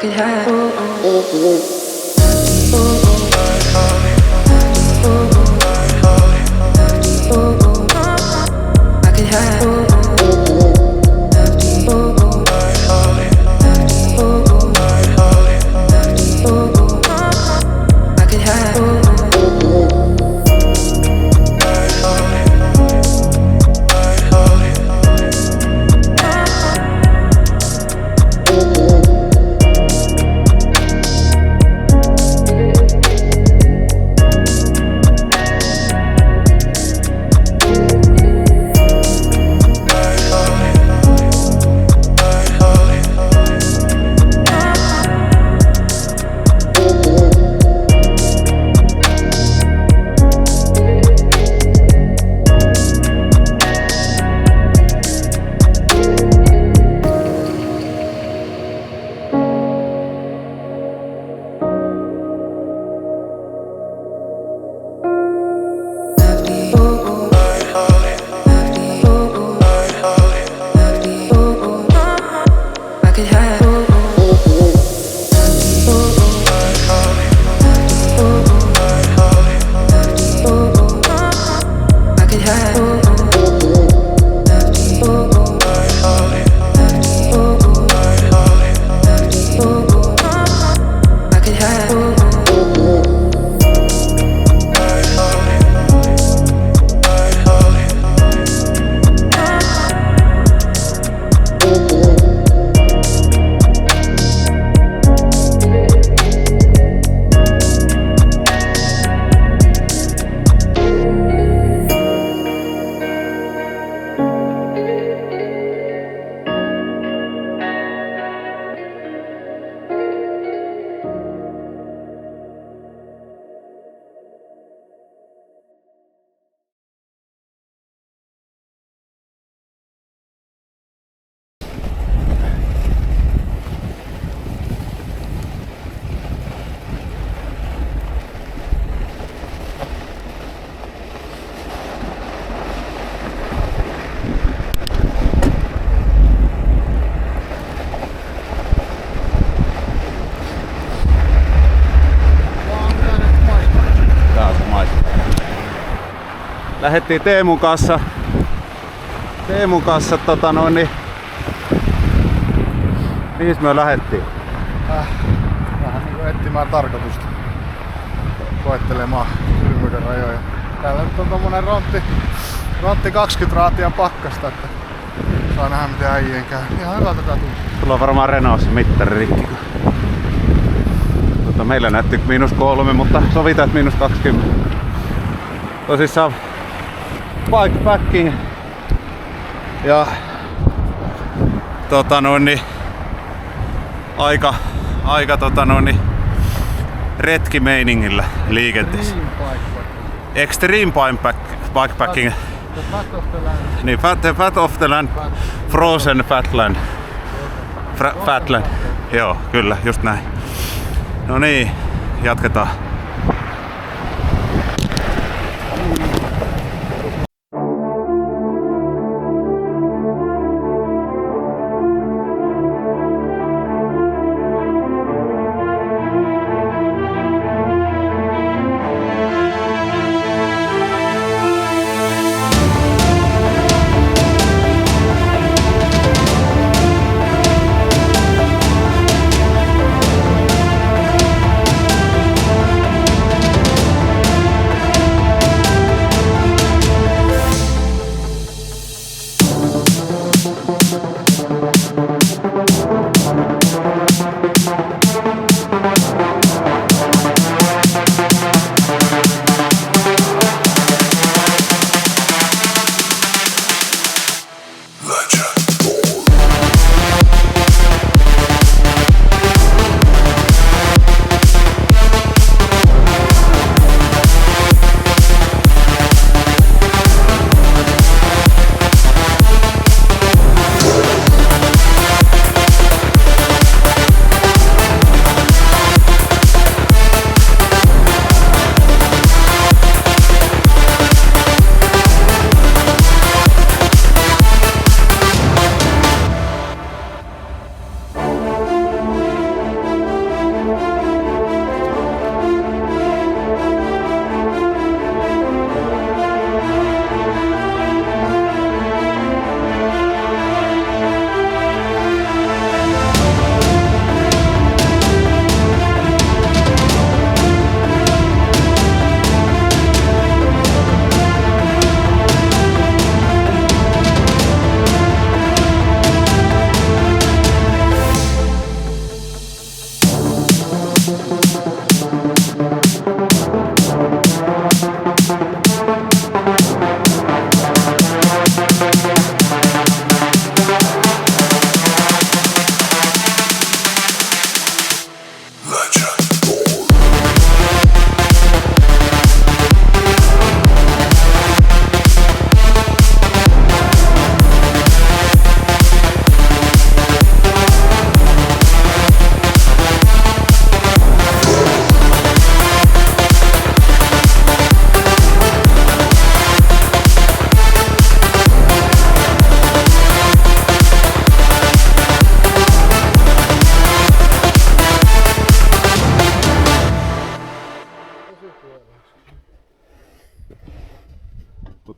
could have. I could have. Lähettiin Teemun kanssa mihin me lähettiin? Vähän niinku etsimään tarkoitusta. Koettelemaan kylmyyden rajoja. Täällä nyt on tommonen rontti 20 raatia pakkasta, että saa nähdä miten äijien käy. Ihan hyvältä tää tuntuu. Sulla on varmaan Renaultissa mittari rikki. Meillä näytti -3, mutta sovitaan, että -20. Tosissaan bikepacking ja retkimeiningillä liikenteessä. Extreme bikepacking. Niin, fat of the land. Frozen fatland. Fatland. Joo, kyllä, just näin. No niin, jatketaan.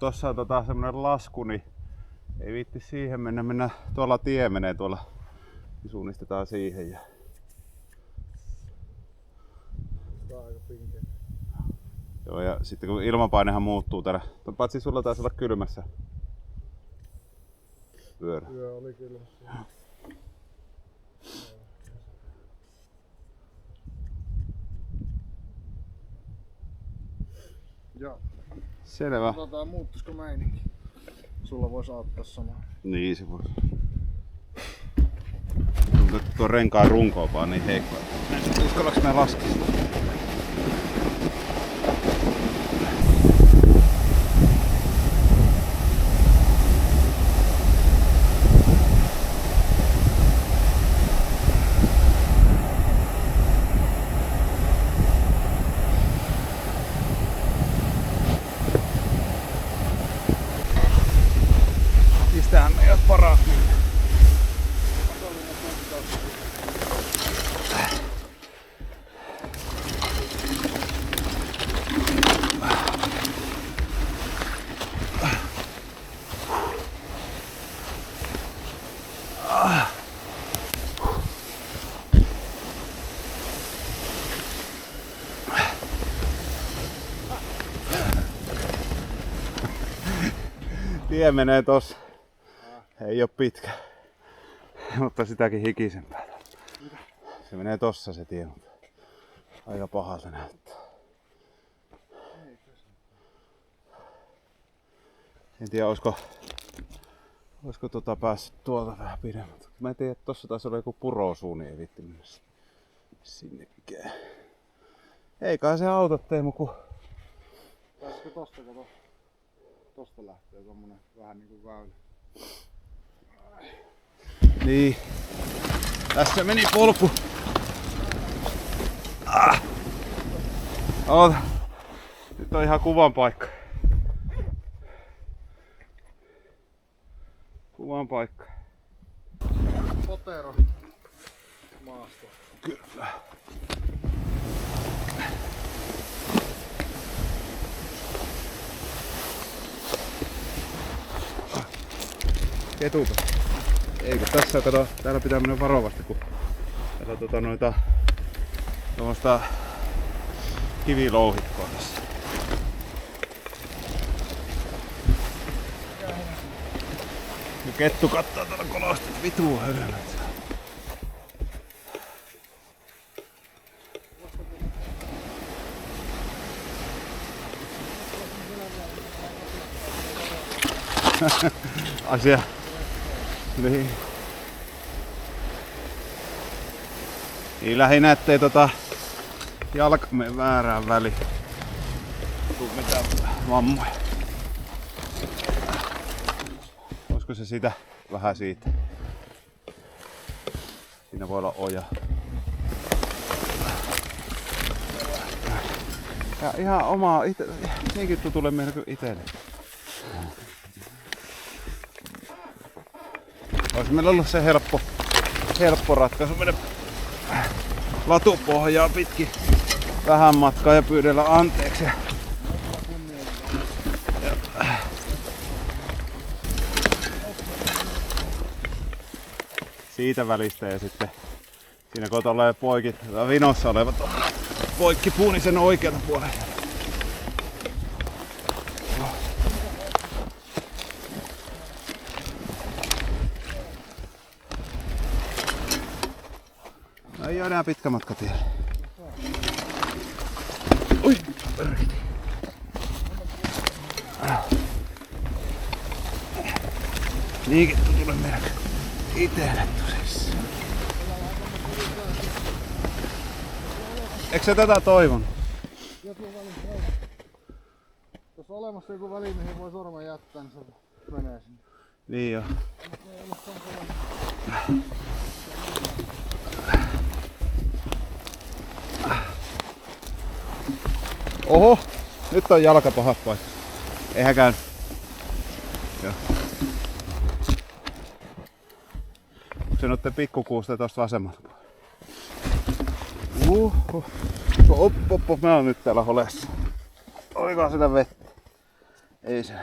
tossa on semmonen lasku, niin ei viitti siihen mennä. Tuolla tie menee tuolla. Suunnistetaan siihen. Ja... Joo, ja sitten kun ilmapainehan muuttuu täällä. Paitsi sulla taisi olla kylmässä pyörä. Joo, oli kylmässä. Joo. Selvä. Katsotaan muuttuisiko meininki. Sulla voisi auttaa samaan. Niin se voisi. Tuo renkaan runko on vaan niin heikko. Uskallaks mä laskea? Mistähän me ei oo paras mennä? Tie menee tossa. Ei oo pitkä, mutta sitäkin hikisempää. Se menee tossa se tie, mutta aika pahalta näyttää. En tiedä olisiko päässyt tuolta vähän pidemmältä. Mä en tiedä, että tossa taisi olla joku purosuuni, ei viitti mennä sinnekään. Eikä se auta Teemu, kun... Pääsikö tosta kato? Tosta lähtee tommonen vähän niinku väylä. Niin. Tässä meni polku. Oota. Nyt on ihan kuvan paikka. Kuvan paikka. Potero maasto. Kyllä. Ketupa. Eikö tässä kato, täällä pitää mennä varovasti, kun kato noita tuommoista kivilouhikkoa tässä. Ja kettu kattoo tuolla kolosta, että vituu hölmöt. Asia. Niin. Niin lähinnä ettei jalka mene väärään väliin. Tuu mitään vammoja. Olisiko se sitä? Vähän siitä. Siinä voi olla oja. Ja ihan omaa ite, niinkin tutulle meillä kuin itelle. Olisi meillä ollut se helppo ratkaisu mennä latupohjaa pitkin vähän matkaa ja pyydellä anteeksi. Siitä välistä ja sitten siinä kun tulee vinossa olevat poikkipuu, niin sen oikealta puolelta. Ei ole enää pitkä matka tiellä. Oi! Liikettu tulee meidän itelle tosissaan. Eikö sä tätä toivon? Jos on olemassa joku väli, mihin voi sormen jättää, niin se menee sinne. Niin joo. Oho! Nyt on jalka paha paikka. Eihän käy. Joo. Se notte pikkukuusta tosta vasemmalta. Oppo, mä oon nyt täällä holessa. Oikaa sitä vettä. Ei se.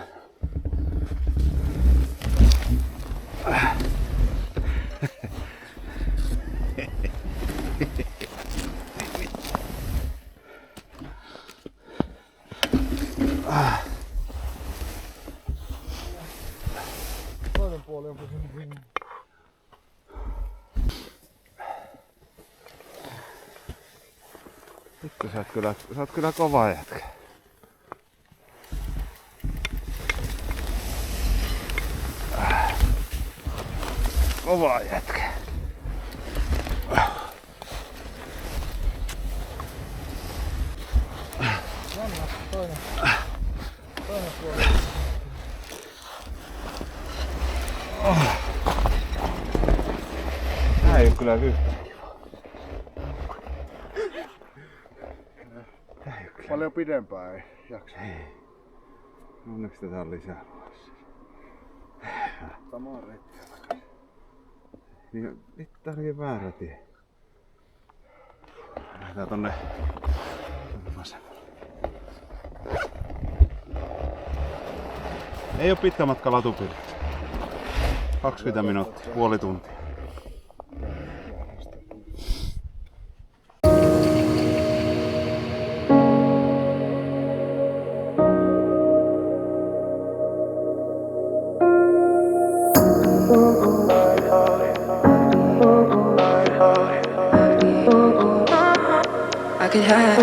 Vittu, sä oot kyllä kova jätkä. Kova jätkä. Toinen puoli. Tää ei oo kyllä yhtään kivaa. Paljon pidempään ei jaksa. Ei. Onneksi tätä on lisää. Samaan reittiä. Niin, vittu ainakin väärä tie. Lähdetään tonne vasemmalle. Ei oo pitkä matka Latupille. 20 minuuttia, puoli tuntia. I could have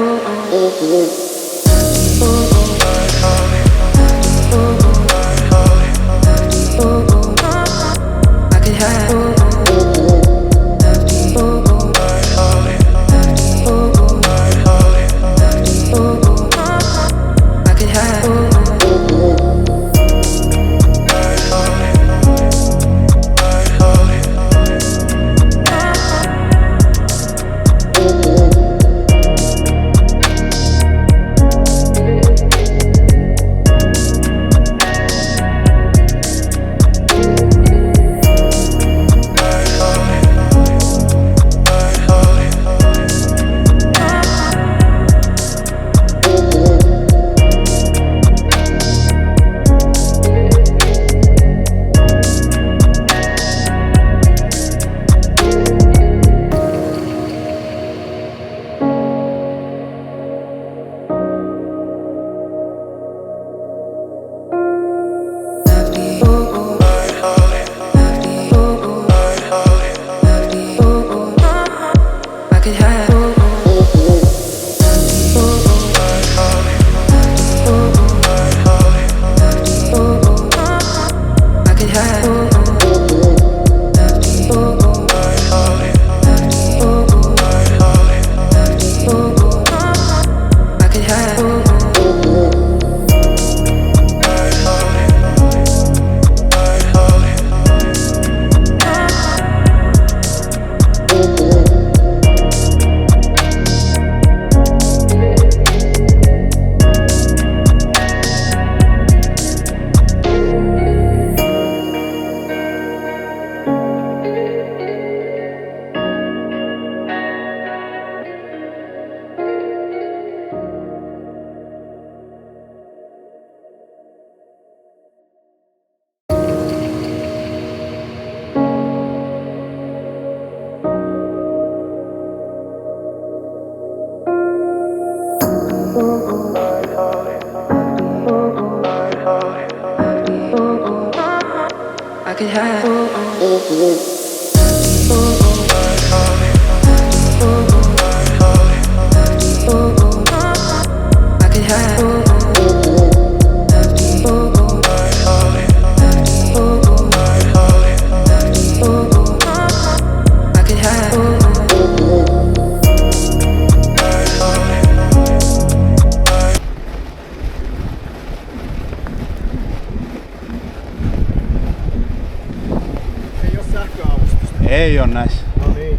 Ei oo näissä. No niin.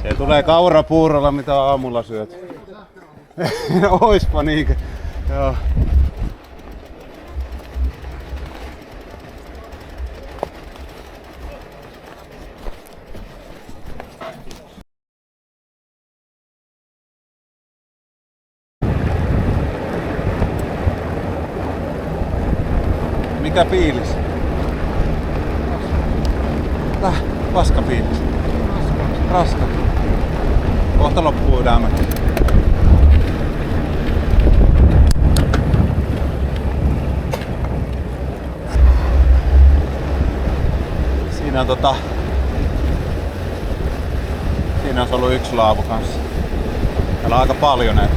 Se tulee kaurapuurolla, mitä aamulla syöt. Oispa niinkö? Joo. Mikä fiilis? Paska fiilis. Raska. Kohta loppuu Ylämäki. Siinä on siinä on ollut yksi laavu kanssa. Täällä on aika paljon näitä.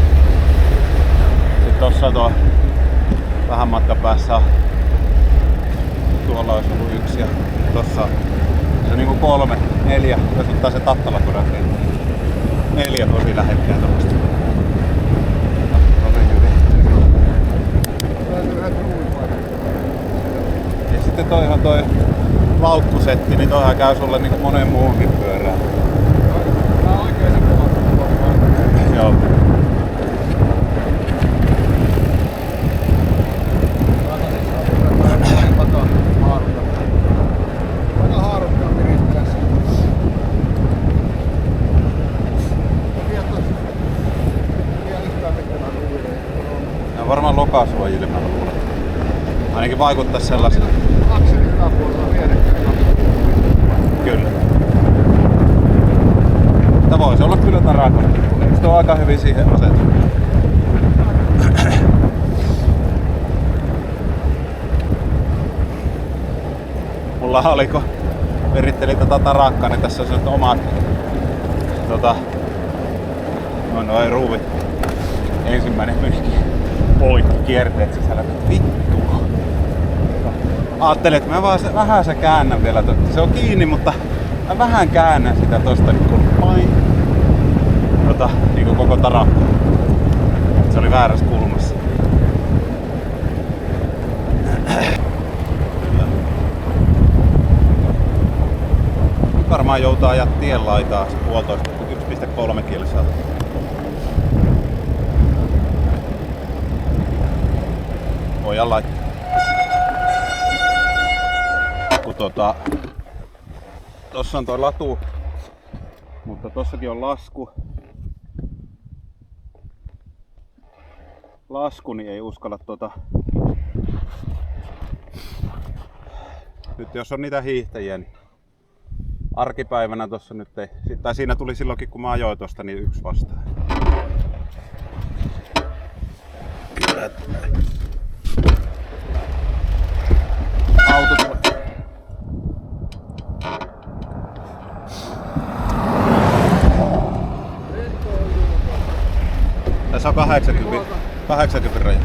Sitten tossa tuo vähän matkan päässä on. Tuolla olisi ollut yksi ja tossa se on niinku 3, 4, jos ottaa se Tattala-kodakin. 4 tosi lähekkäin tuosta. Tosi hyvin. Ja sitten toihan toi laukkusetti, niin toihan käy sulle niinku monen muuhunkin pyörään. Tää on oikein se kova. Joo. Aika haarukkaa virittää se. Vielä yhtään mitään ruuille. Ne on varmaan lokasuojille, mä luulen. Ainakin vaikuttais sellaisena. Akselin yläpuolella vierekkäin. Kyllä. Tää voisi olla kyllä Tarakon. Eikö se ole aika hyvin siihen asetu? Mulla oli, kun verittelin tätä Tarakkaa, niin tässä on sellaiset omat no ei ruuvit. Ensimmäinen myöskin poikki kierteet sisällä. Vittua. Ajattelin, että mä vaan vähän se käännän vielä. Se on kiinni, mutta mä vähän käännän sitä tosta niin koko Tarakka. Se oli väärässä kulmassa. Nyt varmaan joutaa ajaa tien laitaa 1,5 kilsaa. Voidaan laittaa. Kun tossa on toi latu, mutta tossakin on lasku, niin ei uskalla nyt jos on niitä hiihtäjiä, niin arkipäivänä tossa nyt ei, tai siinä tuli silloinkin kun mä ajoin tosta niin yksi vastaan. Auto tulee. Tässä on 80 raja.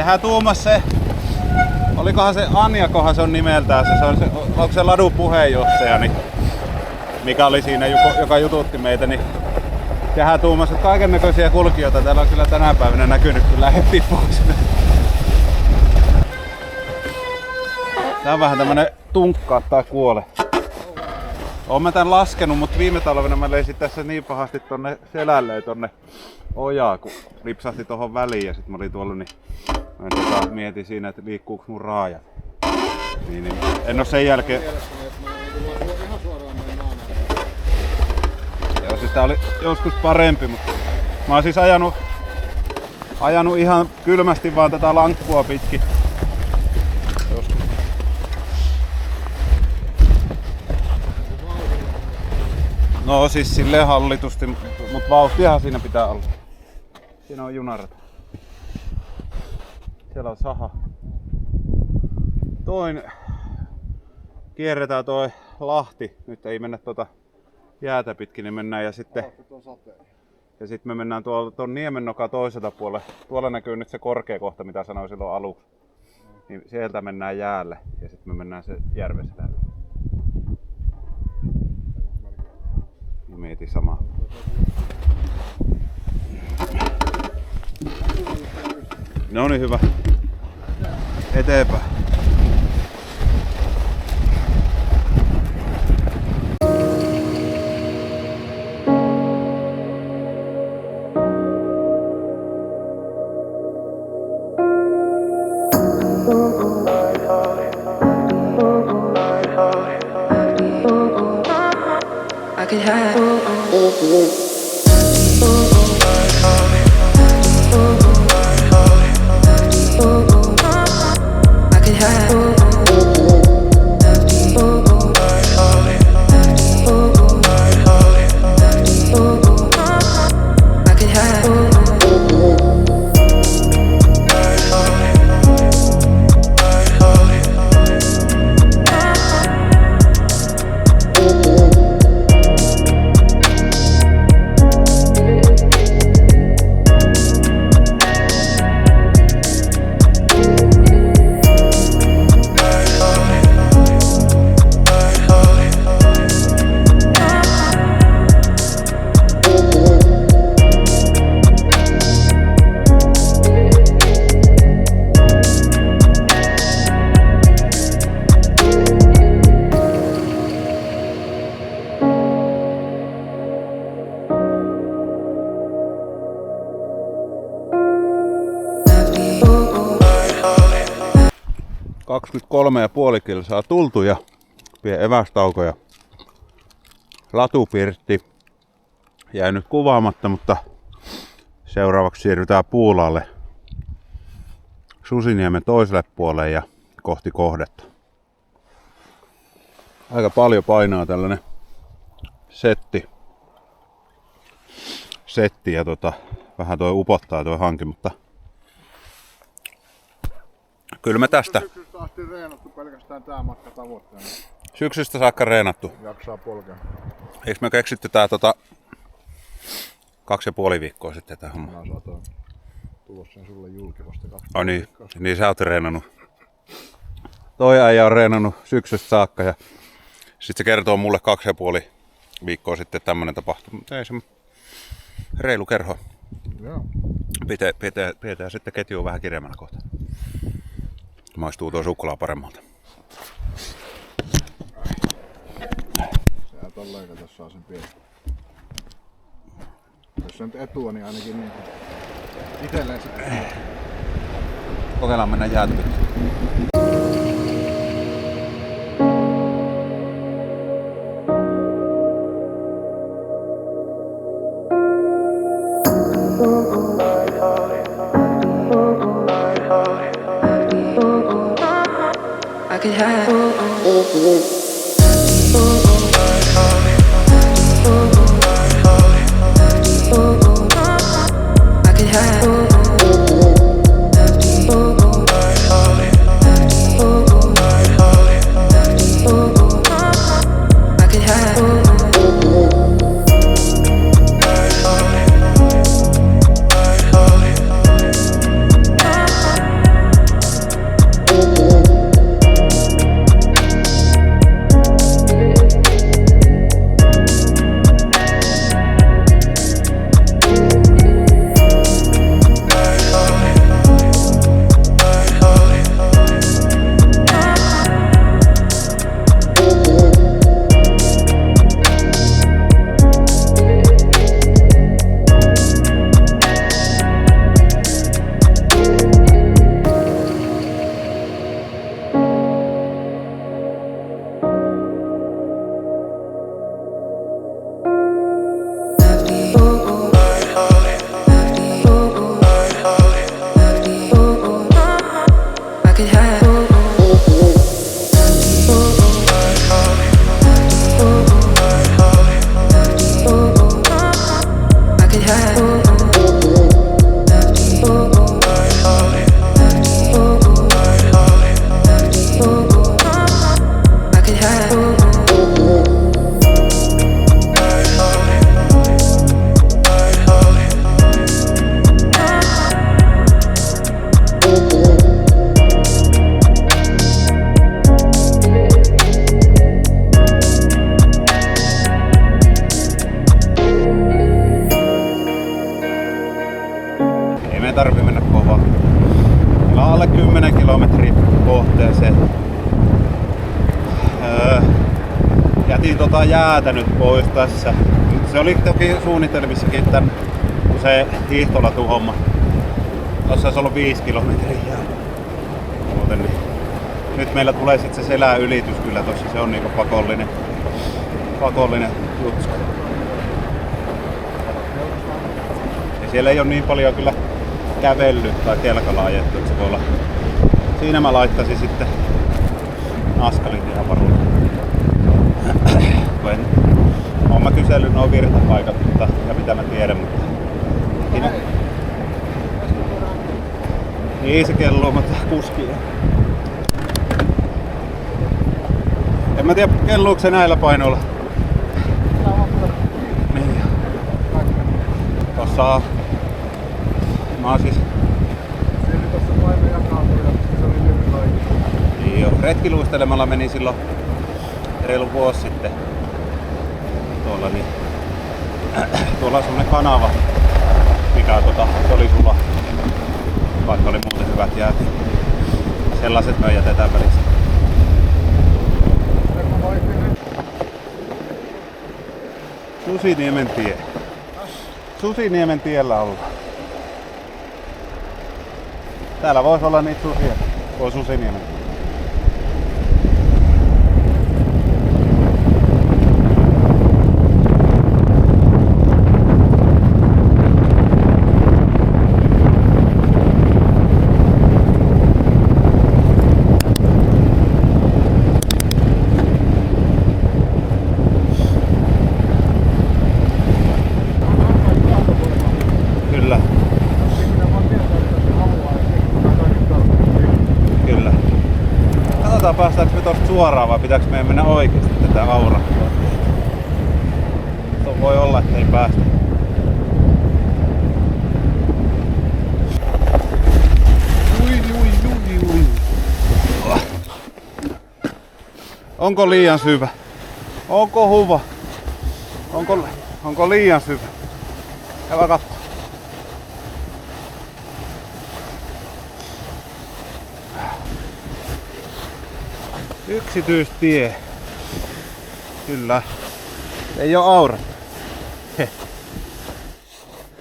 Sehän tuumas se, olikohan se Anjakohan se on nimeltään, onko se ladun puheenjohtaja, niin, mikä oli siinä, joka jututti meitä, niin sehän tuumas, että kaikennäköisiä kulkijoita täällä on kyllä tänä päivänä näkynyt kyllä heti pois. Tää on vähän tämmönen tunkkaa tai kuole. Oon mä tän laskenut, mutta viime talvena mä leisin tässä niin pahasti tonne selälleen tonne ojaa, kun ripsahti tohon väliin ja sit mä olin tuolla, niin mä mietin siinä, että liikkuuko mun raajat. Niin, en oo sen jälkeen... Joo, siis tää oli joskus parempi, mutta mä oon siis ajanut ihan kylmästi vaan tätä lankkua pitkin. Joskus. No siis silleen hallitusti, mutta vauhtiahan siinä pitää olla. Siinä on junarata. Siellä on saha. Kierretään toi Lahti. Nyt ei mennä tuota jäätä pitkin, niin mennään ja sitten me mennään tuon Niemennokaa toiselta puolelle. Tuolla näkyy nyt se korkea kohta, mitä sanoin silloin aluksi. Niin sieltä mennään jäälle ja sitten me mennään se järvestä läpi. Mietin samaa. No niin, hyvä. Eteenpäin. I could have. I could have. ...23,5 kilsaa tultu ja pien evästauko ja latupirtti jäi nyt kuvaamatta, mutta seuraavaksi siirrytään Puulaalle Susiniemen toiselle puolelle ja kohti kohdetta. Aika paljon painaa tällainen setti ja vähän toi upottaa toi hanki, mutta kyllä me tästä. Syksystä asti reenattu pelkästään tää matka tavoitteena. Syksystä saakka reenattu. Jaksaa polkea. Eikö me keksitty tää 2,5 viikkoa sitten tää homma? Mä saatoin tulla sen sulle julki vasta 2 viikkoa. Niin sä oot reenannut. Toi äijä on reenannut syksystä saakka ja sit se kertoo mulle 2,5 viikkoa sitten tämmönen tapahtuma. Mutta ei se reilu kerho. Joo. Pidetään sitten ketjua vähän kireemmällä kohta. Maistuu tuo suklaa paremmalta. Sehän tolleen, kun tässä saa sen pieni. Jos se nyt etua, niin ainakin niin itelleen sitten. Kokeillaan mennä jäätä pitkin. I could have. I could have. could have. I could have. I could have. Ei meidän tarvi mennä kovaa. Meillä on alle 10 kilometriä kohteeseen. Jätin jäätä nyt pois tässä. Se oli toki suunnitelmissakin tän se hiihtolatuhomma. Tossa olisi ollut 5 kilometriä jää. Muuten niin. Nyt meillä tulee sitten se selän ylitys kyllä tossa. Se on niinku pakollinen juttu. Ja siellä ei ole niin paljon kyllä kävellyt tai kelkalla ajettu, että se voi olla. Siinä mä laittaisin sitten askalin ihan varuun. Oon mä kysellyt nuo virtapaikat, ja mitä mä tiedän, mutta niin se kelluu, mutta kuski. En mä tiedä, kelluuko se näillä painoilla. Niin. Tossa mä oon siis Tuossa paino jakautui, koska se oli lyhyt aika. niin jo. Retkiluistelemalla meni silloin reilu vuosi sitten tuolla, niin tuolla on semmonen kanava, mikä se oli sulla, vaikka oli muuten hyvät jäät. Sellaiset me jätetään välissä. Susiniemen tie. Susiniemen tiellä ollaan. Täällä voisi olla niitä susia. Tuo Susiniemen. Kyllä. Kyllä. Katsotaan päästäänkö me tosta suoraan vai pitääkö meidän mennä oikeesti tätä aurattua. Voi olla, että ei päästä. Ui. Onko liian syvä? Onko huva? Onko liian syvä? Käydään katsomaan. Yksityistie. Kyllä. Ei oo aurattu.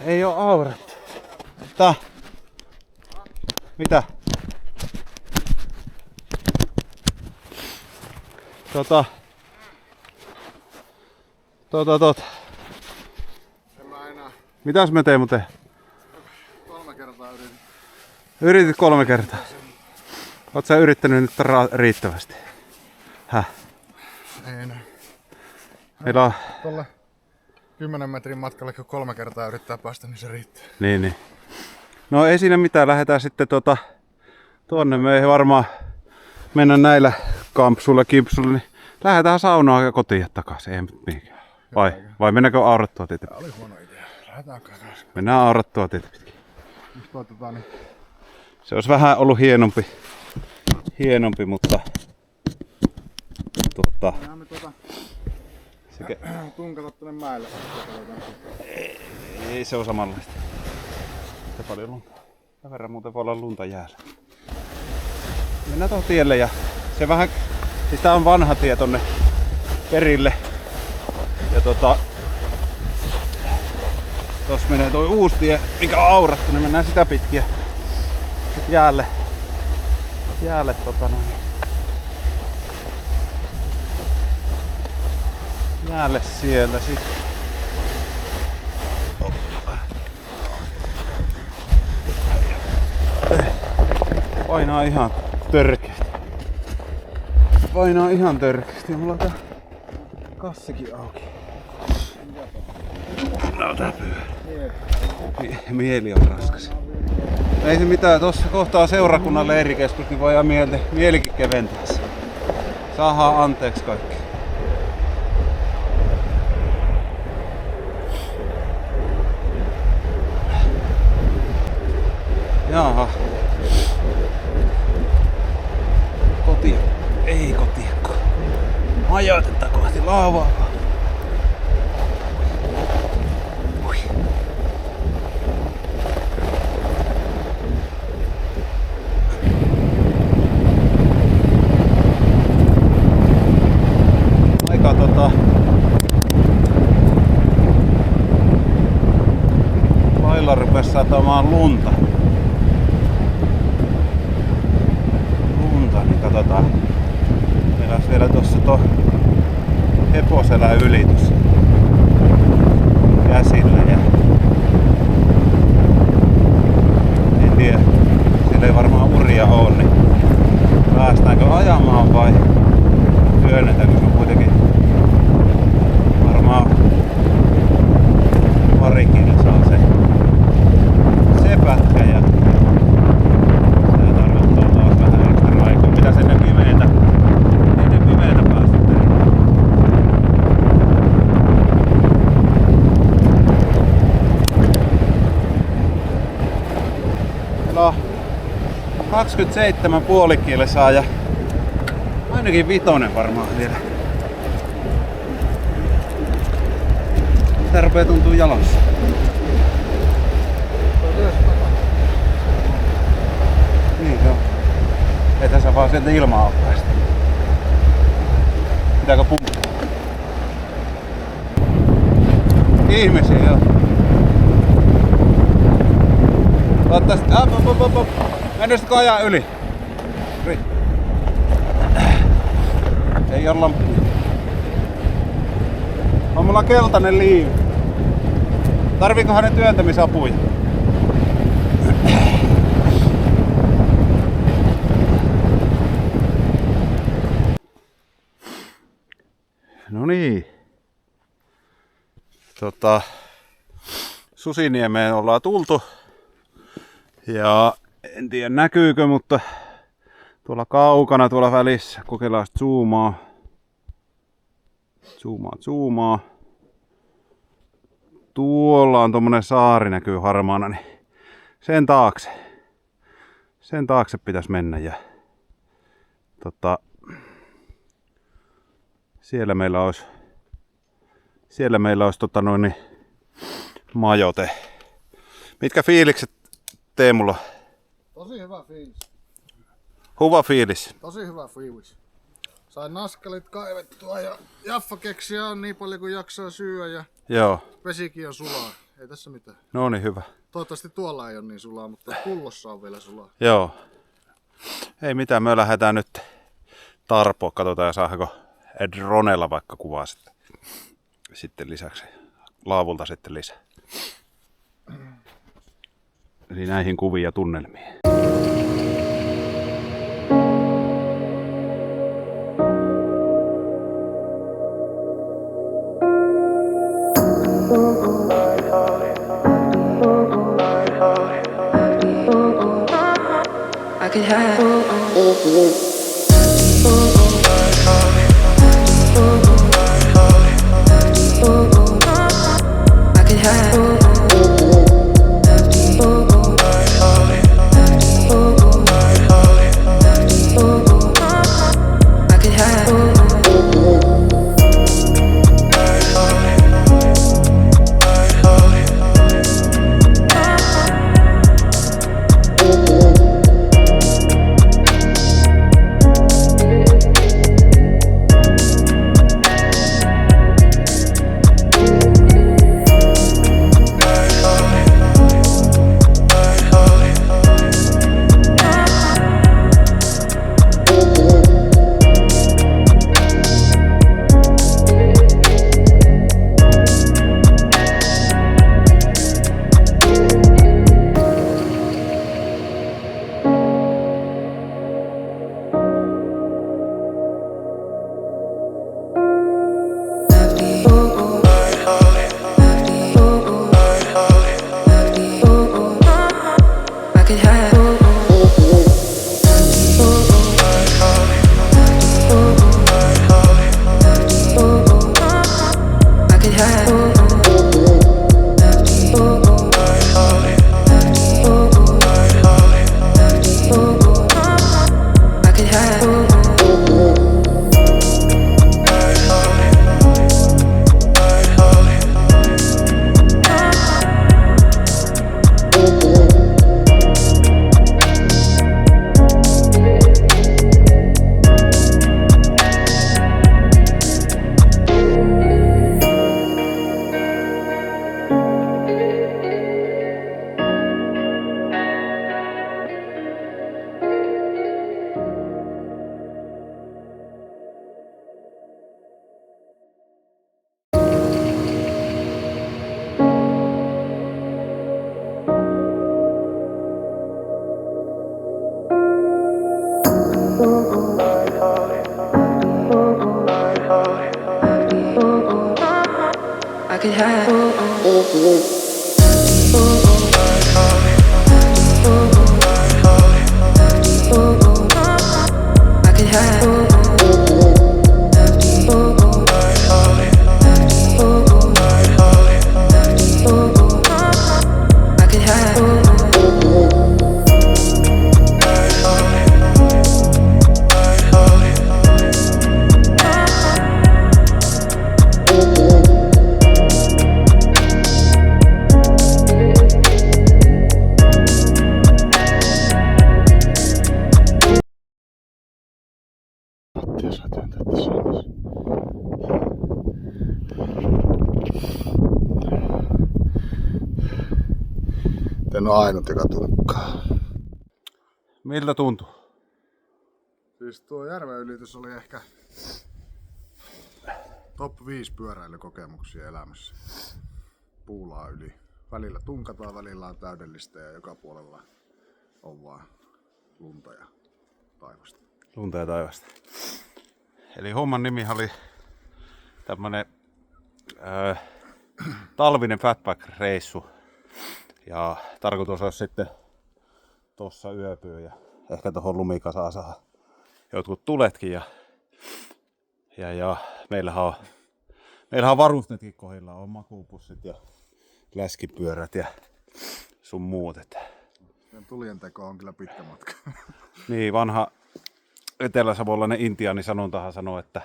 Ei oo aurattu. Mitä? En mä enää Mitäs me Teemu tee? 3 kertaa yritin. Yritit 3 kertaa. Oot sä yrittänyt nyt riittävästi? Häh? Ei enää. Meillä on... Tolle 10 metrin matkalle kun 3 kertaa yrittää päästä, niin se riittää. Niin. No ei siinä mitään, lähdetään sitten tuonne. Me ei varmaan mennä näillä kampsuilla, kimpsuilla, niin lähdetään saunaan ja kotiin takaisin. Ei mihinkään. Vai mennäänkö aurattua tietä pitkin? Oli huono idea. Lähdetään takaisin. Mennään aurattua tietä pitkin. Nyt koitetaan niin. Se olisi vähän ollut hienompi, mutta Lähdemme tunkata tuonne mäelle. ei se ole samanlaista. Se paljon lunta. Tämän verran muuten voi olla lunta jäällä. Mennään tuohon tielle ja se vähän, siis tää on vanha tie tonne perille. Ja tossa menee toi uusi tie, mikä on aurattu, niin mennään sitä pitkin. Sitten jäälle jäälle siellä sitten. Painaa ihan törkeästi. Painaa ihan törkeästi ja mulla on tää kassikin auki. No tää pyörä. Mieli on raskas. Ei se mitään, tossa kohtaa seurakunnan leirikeskus, niin voidaan mielikin keventää se. Saadaan anteeksi kaikki. Jaha. Kotia. Ei kotiakko. Majoitetta kohti laavaa. Ui. Aika lailla rupes satamaan lunta. Niin katsotaan. Meillä on vielä tossa Heposelän ylitys käsillä ja en tiedä, sillä ei varmaan uria oo, niin päästäänkö ajamaan vai työnnetäänkö se kuitenkin varmaan parikin saa se pätkä ja pitäis ennen pimeetä päästä teille. No 27,5 kilsaa ja ainakin 5 varmaan vielä. Tää rupee tuntuu jalassa. Niin joo. Ei tässä vaan sieltä ilmaa oo päästä. Pitääkö pumppaa? Ihmisiä joo. Ottaisi... Mennäisitkö ajaa yli? Ei oo lamppuja. On mulla keltainen liivi. Tarviikohan ne työntämisapuja? No niin. Susiniemeen ollaan tultu. Ja en tiedä näkyykö, mutta tuolla kaukana tuolla välissä kokeillaan zoomaa. Zoomaa. Tuolla on tommonen saari näkyy harmaana, niin sen taakse pitäisi mennä ja siellä meillä olisi majoite. Mitkä fiilikset Teemulla? Tosi hyvä fiilis. Hyvä fiilis. Tosi hyvä fiilis. Sain naskalit kaivettua ja Jaffa keksiä on niin paljon kuin jaksaa syödä ja joo. Vesikin on sulaa. Ei tässä mitään. No niin, hyvä. Toivottavasti tuolla ei ole niin sulaa, mutta pullossa on vielä sulaa. Joo. Ei mitään, me lähdetään nyt tarpoa. Katsotaan saako dronella vaikka kuvaa sitten lisäksi. Laavulta sitten lisää. Eli näihin kuviin ja tunnelmiin. I could have I could have. I could have. I could have. Lattiassa työntää tässä alas. En ole ainut, joka tunkkaa. Miltä tuntuu? Siis tuo järven ylitys oli ehkä top 5 pyöräilykokemuksia elämässä. Puulaa yli. Välillä tunkataan, välillä on täydellistä ja joka puolella on vaan lunta ja taivasta. Lunta ja taivasta. Eli homman nimi oli tämmönen talvinen fatback-reissu. Ja tarkoitus olisi sitten tossa yöpyä ja ehkä tohon lumikasaan saa jotkut tuletkin. Ja meillähän on varusteetkin kohdillaan. On makuupussit ja läskipyörät ja sun muut. Tulien teko on kyllä pitkä matka. Niin, vanha eteläsavolainen intiaani sanontahan sanoo, että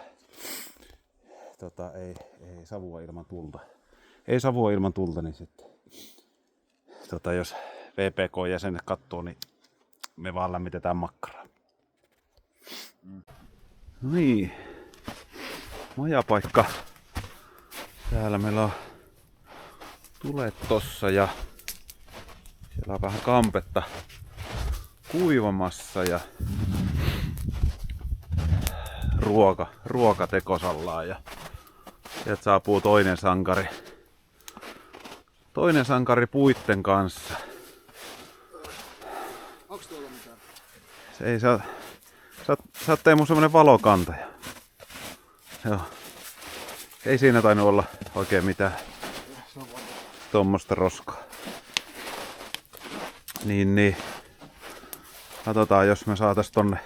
ei savua ilman tulta. Ei savua ilman tulta, niin sitten jos VPK-jäsenet katsoo, niin me vaan lämmitetään makkaraa. No niin, majapaikka. Täällä meillä on tulet tossa ja siellä on vähän kampetta kuivamassa ja ruoka tekosallaan ja sieltä saapuu toinen sankari puitten kanssa. Onks tuolla mitään? Se ei sä oot Teemu semmonen valokantaja. Joo. Ei siinä tainnut olla oikein mitään tommosta roskaa. Niin. Katsotaan, jos me saatais tonne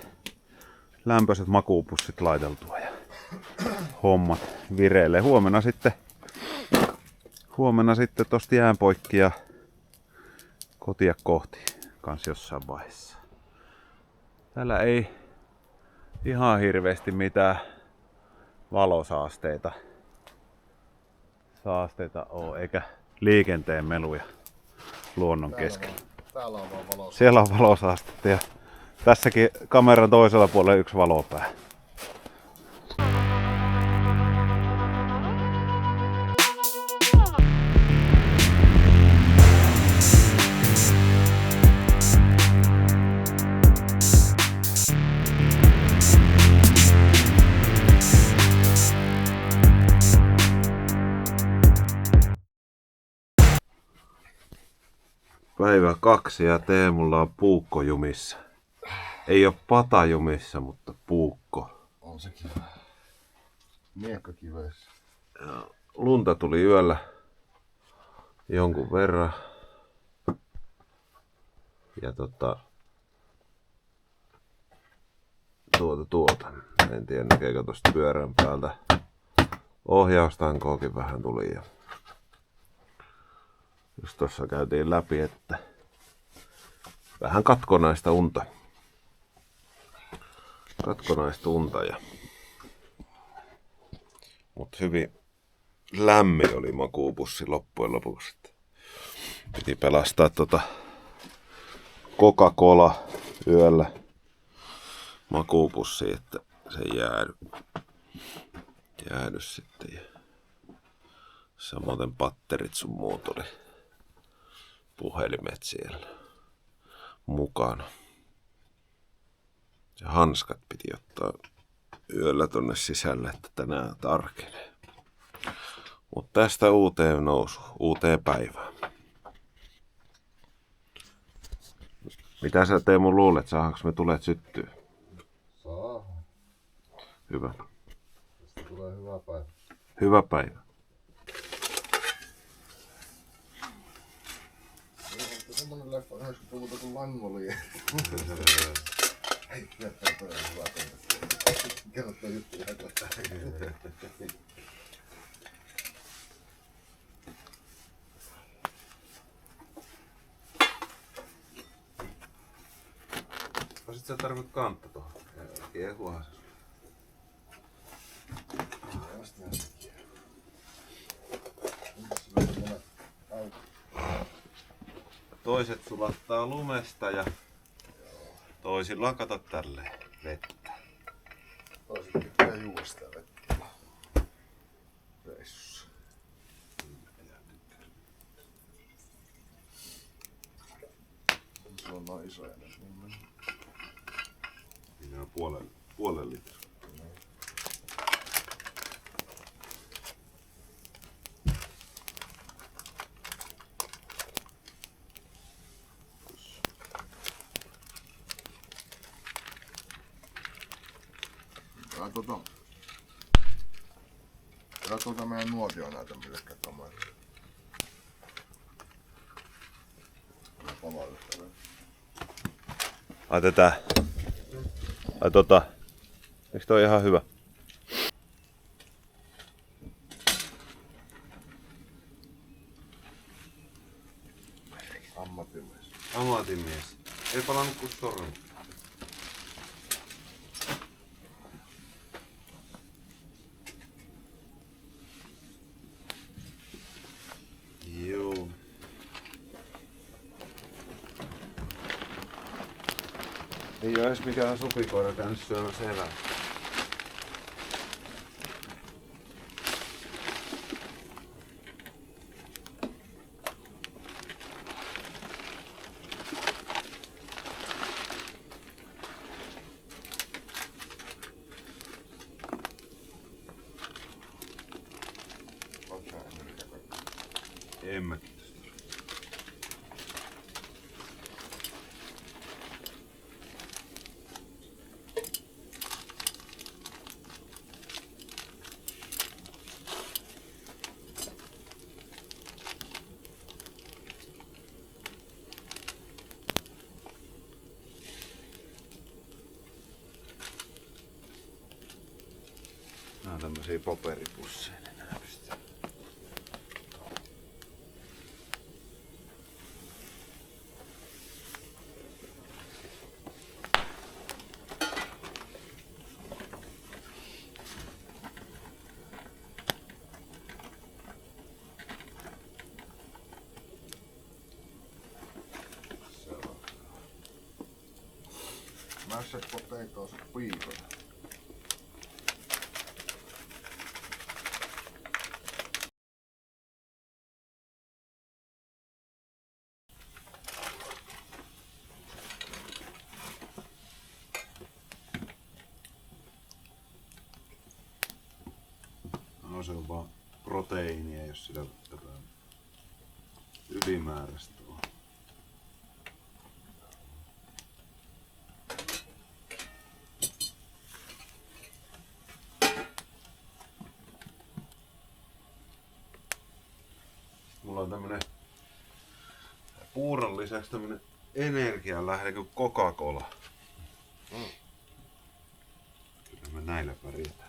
lämpöiset makuupussit laiteltua ja hommat vireille. Huomenna sitten tosta jään poikki ja kotia kohti kans jossain vaiheessa. Täällä ei ihan hirveästi mitään valosaasteita oo, eikä liikenteen meluja luonnon keskellä. Täällä on vaan valossa. Siellä on valosaastetta ja tässäkin kameran toisella puolella yksi valopää. Päivä 2 ja Teemulla on puukko jumissa. Ei oo pata jumissa, mutta puukko. On se kiva. Miekka kiveissä. Lunta tuli yöllä jonkun verran. Ja en tiedä näkeekö tosta pyörän päältä. Ohjaustankoakin vähän tuli ja just tossa käytiin läpi, että vähän katkonaista unta. Mut hyvin lämmin oli makuupussi loppujen lopuksi. Piti pelastaa Coca-Cola yöllä makuupussi, että se ei jäädy sitten. Ja samoin patterit sun muut oli, puhelimet siellä mukana. Ja hanskat piti ottaa yöllä tonne sisälle, että tänään tarkenee. Mutta tästä uuteen nousu, uuteen päivään. Mitä sä Teemu luulet, saadaanko me tulet syttyä? Hyvä. Tästä tulee hyvä päivä. Hyvä päivä. Semmonen leffa 90-luvulta kuin Langoli. Ei, kyllä toi on hyvä tunne. Kerro toi juttu ihan kohta. Olisit sä tarvitse kantta tuohon. Kiehuahan se. Toiset sulattaa lumesta ja toisilla kato tälleen vettä. Toiset pitää juosta vettä. Reissussa. Se on noin isoja ne sun. Siinä on puolen litraa. Älä meidän nuotio näytä millekään kameraan. Ai tätä. Ai Eikö toi ihan hyvä? Ammattimies. Ammattimies. Ei palannut kuin sormi. Joo. Ei oo edes mikään supikoira käynyt syömässä evästä. En mäkin. Nää on tämmösiä paperipusseja, niin nää pystyy. Mashed potatoes piikon. No se on vaan proteiinia, jos sitä ylimääräistä on. Mulla on tämmönen puuron lisäksi tämmönen energianlähde kuin Coca-Cola. Kyllä me näillä pärjätään.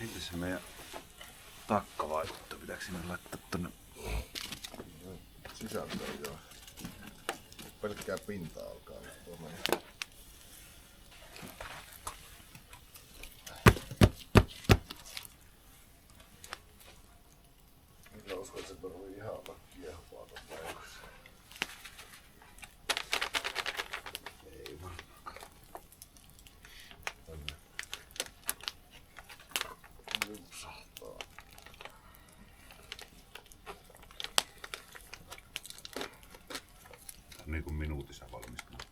Miltä se meidän takka vaikuttaa? Pitääkö sinne laittaa tonne? Sisältöä joo. Pelkkää pintaa alkaa nyt tuonne. Mitä uskot, että se tarvii ihan olla kiehuvaa ton päivässä? Ei varmaan. Tänne. Lypsahtaa. Tää on niinku minuutissa valmistunut.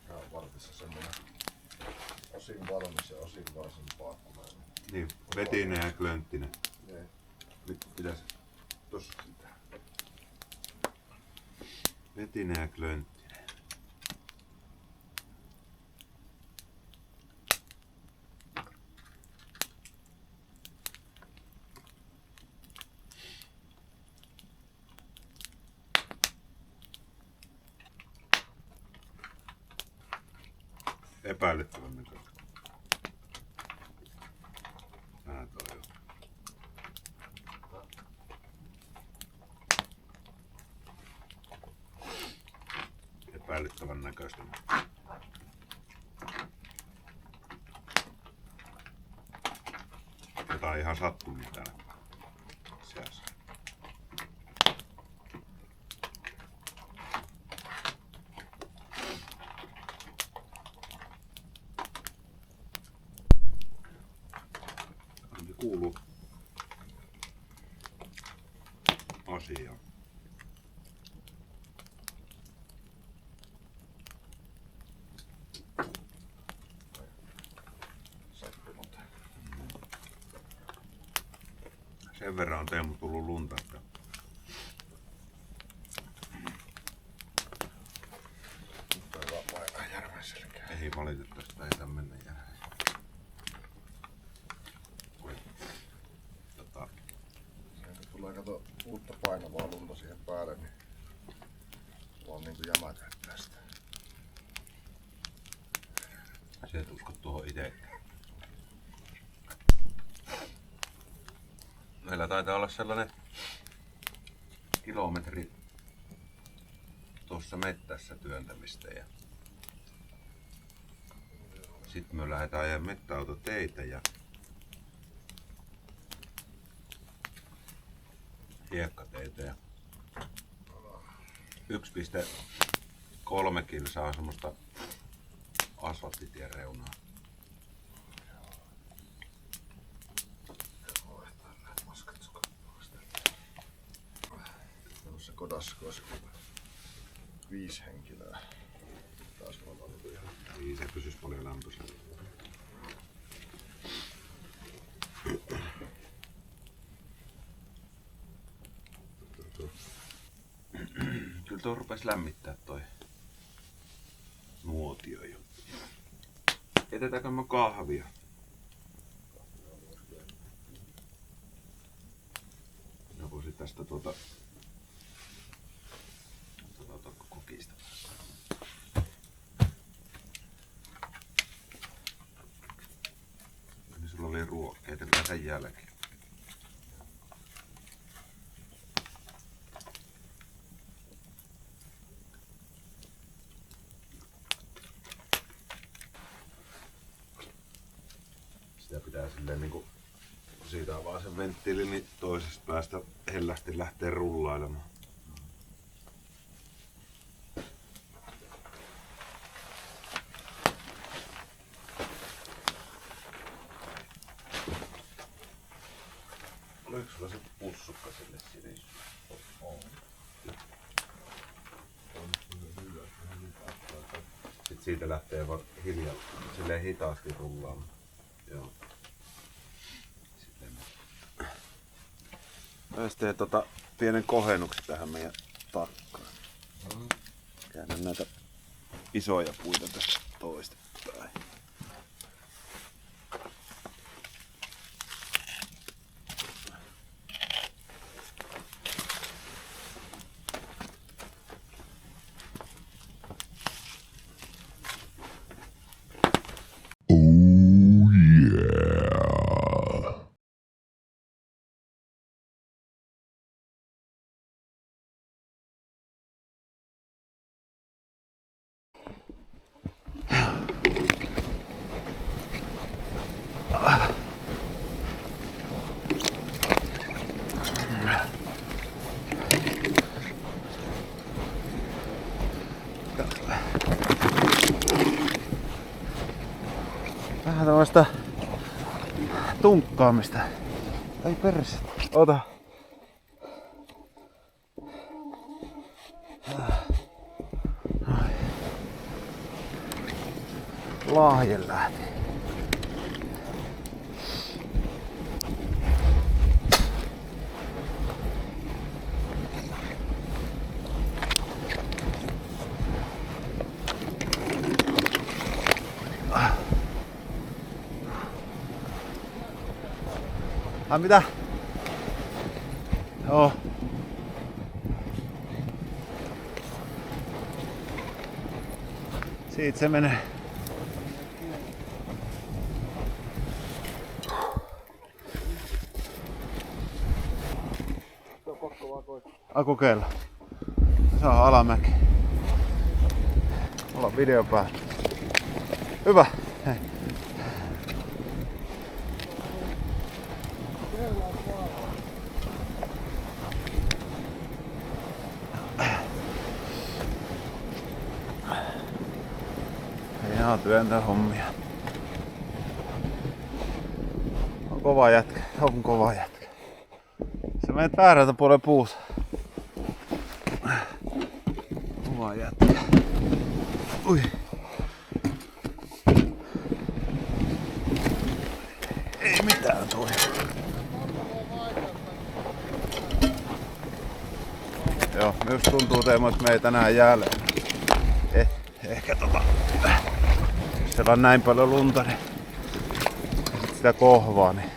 Tää on vartissa semmonen osin valmis ja osin vaan sen paakkumainen. Niin, vetinen ja klönttinen. Niin. Nyt pitäis tossa sitä. Vetinen ja klönttinen. Epäilyttävän näköistä. Vähän toi on. Epäilyttävän näköistä. Jotain ihan sattumia täällä seassa. Kuuluu asiaan. Sen verran on Teemu tullut lunta, että ei valitettavasti taida mennä järveen. Sieltä tulee kato uutta painavaa lunta siihen päälle, niin vaan niinku jämäköittää sitä. Se et usko tuohon itsekään. Meillä taitaa olla sellainen kilometri tuossa mettässä työntämistä ja sitten me lähdetään ajamaan mettäautoteitä ja hiekkateitä ja 1,3 kilsaa on semmoista asfalttitien reunaa. Tuossa kodassa olisi 5 henkilöä. Taas on ollut ihan. Niin se pysyisi paljon lämpöisellä. Kyllä tuo rupesi lämmittää toi nuotio jo. Jätetäänkö me kahvia? Mä voisin tästä kokista. Niin sulla oli ruokia, jätetään sen jälkeen. Sitä pitää silleen niinku, kun siitä on vaan se venttiili, niin toisesta päästä hellästi lähtee rullailemaan. Oliko sulla se pussukka sille sinne? On. Sitten siitä lähtee vaan hiljaa, silleen hitaasti rullaamaan. Joo. Sitten mä teen pienen kohennuksen tähän meidän takkaan. Käännän näitä isoja puita tästä toistepäin. Vähän tämmöistä tunkkaamista. Ai perse. Ota. Lahjen lähti. Ai mitä? Joo. Siitä se menee. Ai kokeilla. Se on alamäki. Mulla on video päällä. Hyvä. Hei. Ihan työntää hommia. On kova jätkä. On kova jätkä. Se menet väärältä puolelle puuta. Kova jätkä. Ui. Ei mitään tuli. Joo, myös tuntuu Teemu, että me ei tänään jäälle. Ehkä siellä on näin paljon lunta, niin sit sitä kohvaa, niin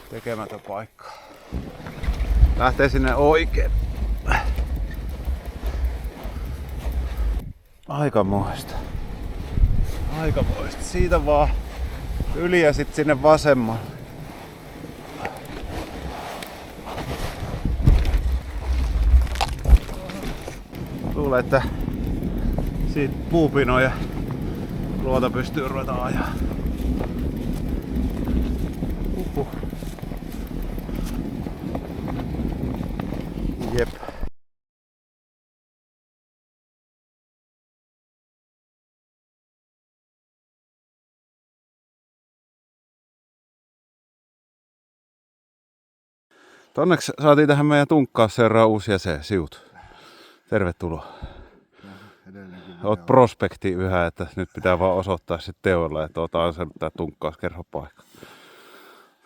tekemätön paikka. Lähtee sinne oikein. Aikamoista. Aikamoista. Siitä vaan yli ja sit sinne vasemmalle. Luulen, että siitä puupinoja luota pystyy ruveta ajaa. Jep. Onneksi saatiin tähän meidän tunkkausseuraan uusi jäsen, Siut. Tervetuloa. Oot prospekti yhä, että nyt pitää vaan osoittaa sitten teoilla, että oot ansainnut tää tunkkauskerhopaikka.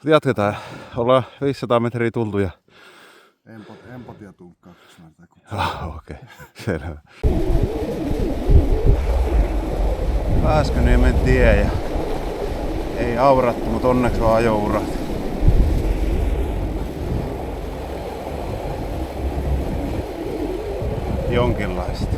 Jatketaan. Ollaan 500 metriä tultu ja... Empatia tunkkauksessa. Okei, selvä. Pääskyniemen tie ja... Ei aurattu, mutta onneksi on ajourat. Jonkinlaista.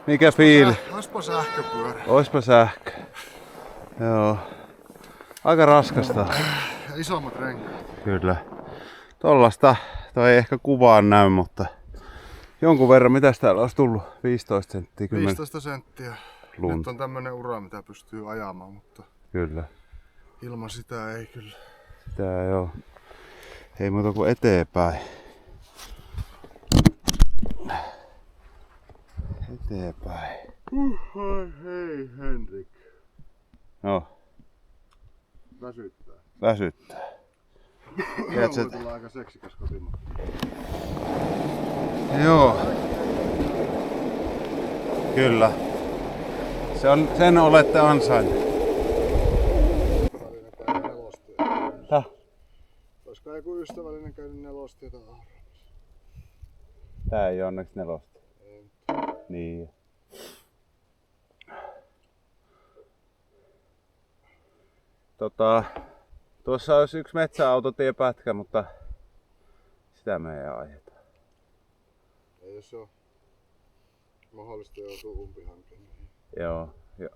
Mikä fiili? Oispa sähköpyörä. Oispa sähkö. Joo. Aika raskasta. Ja isommat renkaat. Kyllä. Tollasta toi ei ehkä kuvaan näy, mutta jonkun verran. Mitäs täällä olisi tullut? 15 senttiä? 15 senttiä. Lunta. Nyt on tämmönen ura, mitä pystyy ajamaan, mutta Kyllä. ilman sitä ei kyllä. Sitä ei oo. Ei muuta kuin eteenpäin. Eteenpäin. Hei Henrik. No, Väsyttää. väsyttää. Voi tulla aika seksikäs kotimaa. Joo. Kyllä. Sen olette ansainneet. Täh? Olisiko joku ystävällinen käynyt nelostietä ahraamassa? Tää ei oo onneksi nelosta. Niin. Tuossa olisi yksi metsäautotiepätkä, mutta sitä me ei ajeta. Ei jos on mahdollista joutua umpihankeen. Joo.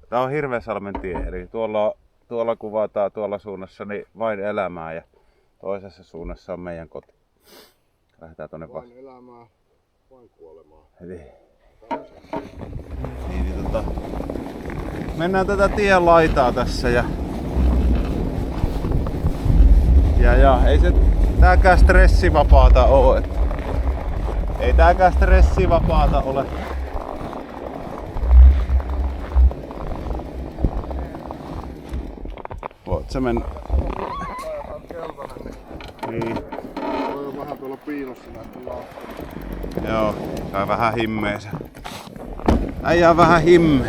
Tää on Hirvesalmen tie, eli tuolla kuvataan tuolla suunnassa niin vain elämää ja toisessa suunnassa on meidän koti. Lähdetään tonne Vain elämää, vain kuolemaa. Niin, mennään tätä tien laitaa tässä ja ei se tääkään stressivapaata oo. Ei tääkään stressivapaata ole. Voit sä mennä. piilossa näitä laukkuja. Joo, kai vähän himmeensä. Äijä on vähän himme.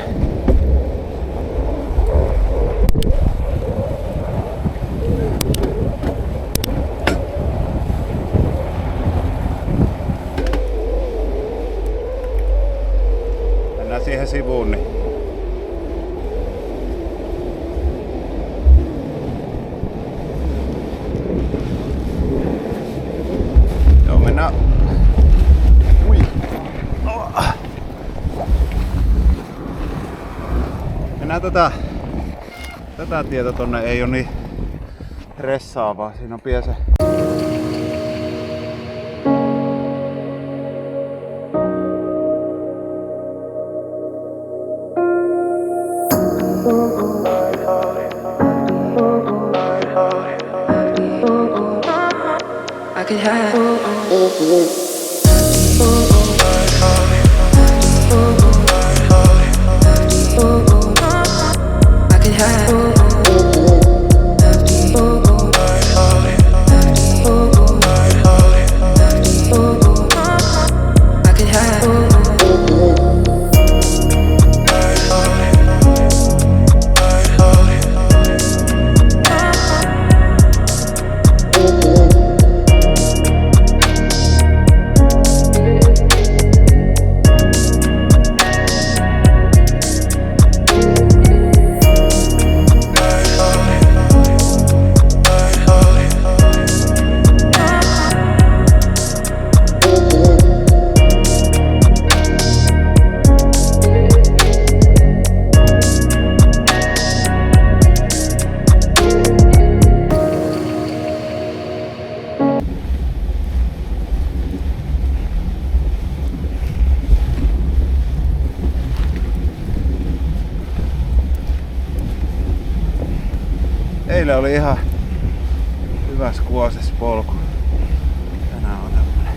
Mennään siihen sivuun, niin joo, mennään. Ui. Mennään tätä tietä tonne, ei oo niin ressaavaa, siinä on pian se. I could have. I could have. I could have. Eilen oli ihan hyväs kuoses polku. Tänään on tämmönen.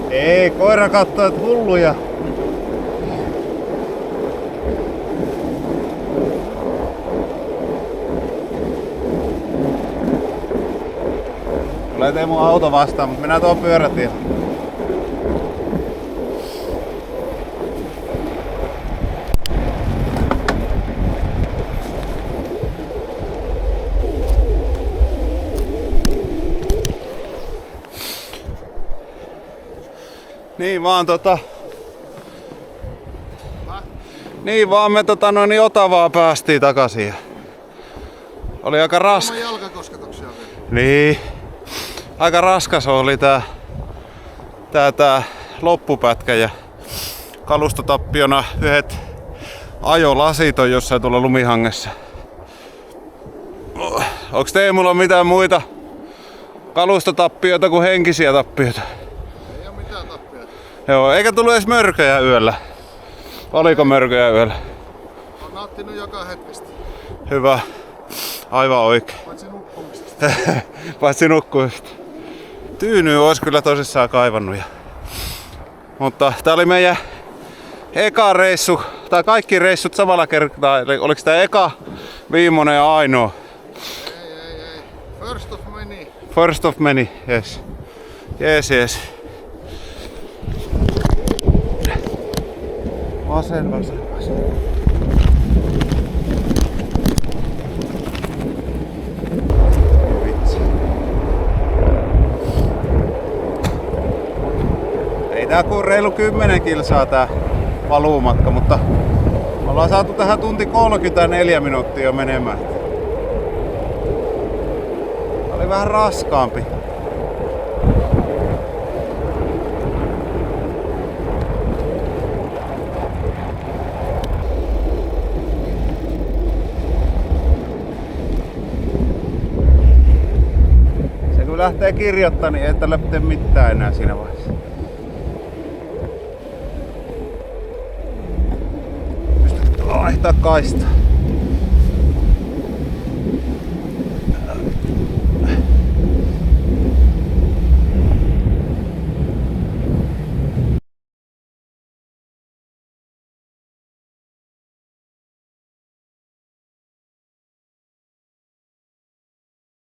Ei, koira kattoo, et hulluja. Tulee tee mun auto vastaan, mutta mennään tuohon pyörätien. Niin vaan Niin vaan me niin Otavaa päästiin takaisin. Oli aika raskas. Jalkakosketuksia vielä. Niin. Aika raskas oli tää loppupätkä ja kalustotappiona yhdet ajolasit on jossain tuolla lumihangessa. Onks Teemulla mitään muita kalustotappioita kuin henkisiä tappioita? Ei oo mitään tappioita. Joo, eikä tullut edes mörköjä yöllä. Oliko mörköjä yöllä? On nauttinut joka hetkestä. Hyvä. Aivan oikein. Paitsi nukkumisesta. Paitsi nukkumisesta. Tyynyä ois kyllä tosissaan kaivannut. Mutta tää oli meidän eka reissu, tai kaikki reissut samalla kertaa. Eli oliks tää eka, viimeinen ja ainoa? Ei. First of many. First of many, yes. Yes. Vasen. Vitsi. Ei tää kuin reilu 10 kilsaa tää paluumatka, mutta me ollaan saatu tähän tunti 34 minuuttia jo menemään. Tää oli vähän raskaampi. Kun lähtee kirjoittamaan, niin ei tällä tee mitään enää siinä vaiheessa. Pystyt vaihtaa kaistaa.